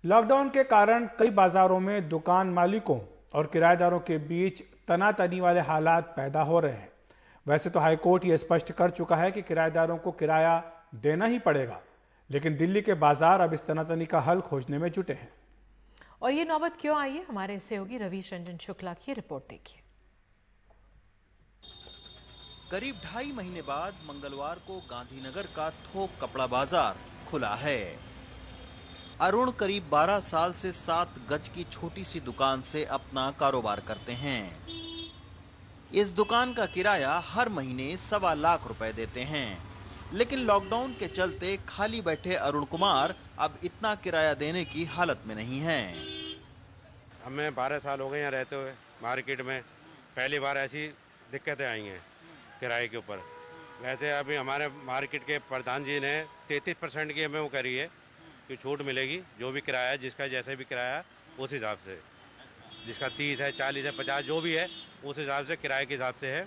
Lockdown के कारण कई बाजारों में दुकान मालिकों और किराएदारों के बीच तनातनी वाले हालात पैदा हो रहे हैं। वैसे तो हाईकोर्ट ये स्पष्ट कर चुका है कि किराएदारों को किराया देना ही पड़ेगा, लेकिन दिल्ली के बाजार अब इस तनातनी का हल खोजने में जुटे हैं। और ये नौबत क्यों आई है, हमारे सहयोगी रवीश रंजन शुक्ला की रिपोर्ट देखिए। करीब 2.5 महीने बाद मंगलवार को गांधीनगर का थोक कपड़ा बाजार खुला है। अरुण करीब 12 साल से 7 गज की छोटी सी दुकान से अपना कारोबार करते हैं। इस दुकान का किराया हर महीने 1.25 लाख रुपए देते हैं, लेकिन लॉकडाउन के चलते खाली बैठे अरुण कुमार अब इतना किराया देने की हालत में नहीं हैं। हमें 12 साल हो गए यहाँ रहते हुए। मार्केट में पहली बार ऐसी दिक्कतें आई हैं किराए के ऊपर। वैसे अभी हमारे मार्केट के प्रधान जी ने 33% की हमें वो करी है कि छूट मिलेगी, जो भी किराया है, जिसका जैसे भी किराया है उस हिसाब से, जिसका 30 है, 40 है, 50 जो भी है उस हिसाब से किराए के हिसाब से है।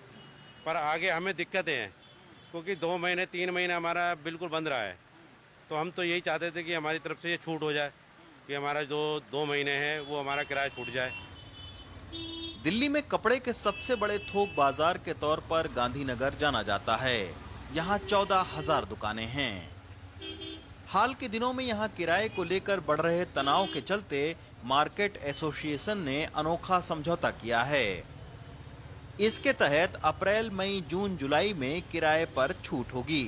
पर आगे हमें दिक्कतें हैं क्योंकि 2 महीने 3 महीने हमारा बिल्कुल बंद रहा है। तो हम तो यही चाहते थे कि हमारी तरफ से ये छूट हो जाए कि हमारा जो 2 महीने है वो हमारा किराया छूट जाए। दिल्ली में कपड़े के सबसे बड़े थोक बाजार के तौर पर गांधीनगर जाना जाता है। यहाँ 14,000 दुकानें हैं। हाल के दिनों में यहाँ किराए को लेकर बढ़ रहे तनाव के चलते मार्केट एसोसिएशन ने अनोखा समझौता किया है। इसके तहत अप्रैल, मई, जून, जुलाई में किराए पर छूट होगी।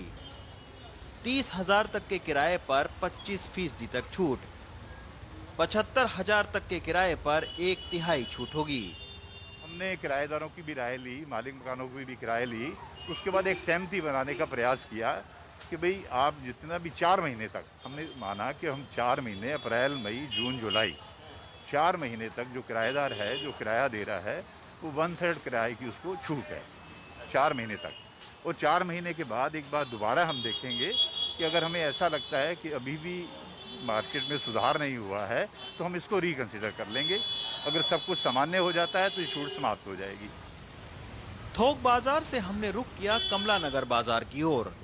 30,000 तक के किराए पर 25% तक छूट, 75,000 तक के किराए पर 1/3 छूट होगी। हमने किराएदारों की भी राय ली, मालिक मकानों की भी किराए ली। उसके बाद एक सहमति बनाने का प्रयास किया कि भाई आप जितना भी 4 महीने तक, हमने माना कि हम 4 महीने अप्रैल, मई, जून, जुलाई 4 महीने तक जो किराएदार है, जो किराया दे रहा है, वो 1/3 किराए की उसको छूट है 4 महीने तक। और 4 महीने के बाद एक बार दोबारा हम देखेंगे कि अगर हमें ऐसा लगता है कि अभी भी मार्केट में सुधार नहीं हुआ है तो हम इसको रिकंसिडर कर लेंगे। अगर सब कुछ सामान्य हो जाता है तो ये छूट समाप्त हो जाएगी। थोक बाजार से हमने रुख किया कमला नगर बाजार की ओर।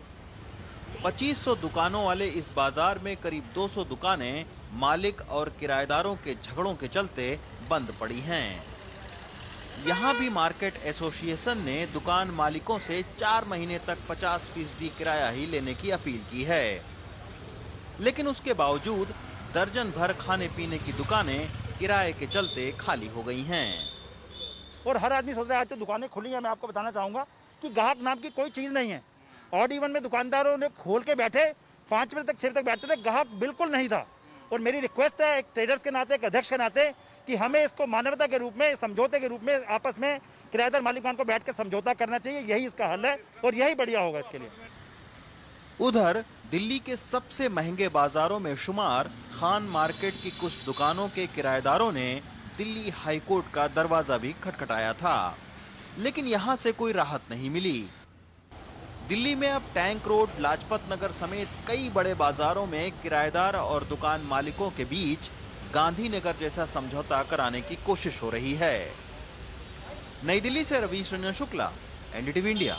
2500 दुकानों वाले इस बाजार में करीब 200 दुकानें मालिक और किराएदारों के झगड़ों के चलते बंद पड़ी हैं। यहाँ भी मार्केट एसोसिएशन ने दुकान मालिकों से 4 महीने तक 50% किराया ही लेने की अपील की है, लेकिन उसके बावजूद दर्जन भर खाने पीने की दुकानें किराए के चलते खाली हो गई हैं। और हर आदमी सोच रहा है आज तो दुकानें खुली हैं। मैं आपको बताना चाहूंगा कि ग्राहक नाम की कोई चीज नहीं है। ऑड इवन में दुकानदारों ने खोल के बैठे 5 बजे तक 6 बजे तक बैठते थे, ग्राहक बिल्कुल नहीं था। और मेरी रिक्वेस्ट है एक ट्रेडर्स के नाते, एक अध्यक्ष के नाते, कि हमें इसको मानवता के रूप में, समझौते के रूप में आपस में किराएदार मालिकान को बैठ कर समझौता करना चाहिए। यही इसका हल है और यही बढ़िया होगा इसके लिए। उधर दिल्ली के सबसे महंगे बाजारों में शुमार खान मार्केट की कुछ दुकानों के किराएदारों ने दिल्ली हाईकोर्ट का दरवाजा भी खटखटाया था, लेकिन यहां से कोई राहत नहीं मिली। दिल्ली में अब टैंक रोड, लाजपत नगर समेत कई बड़े बाजारों में किराएदार और दुकान मालिकों के बीच गांधीनगर जैसा समझौता कराने की कोशिश हो रही है। नई दिल्ली से रवीश रंजन शुक्ला, एनडीटीवी इंडिया।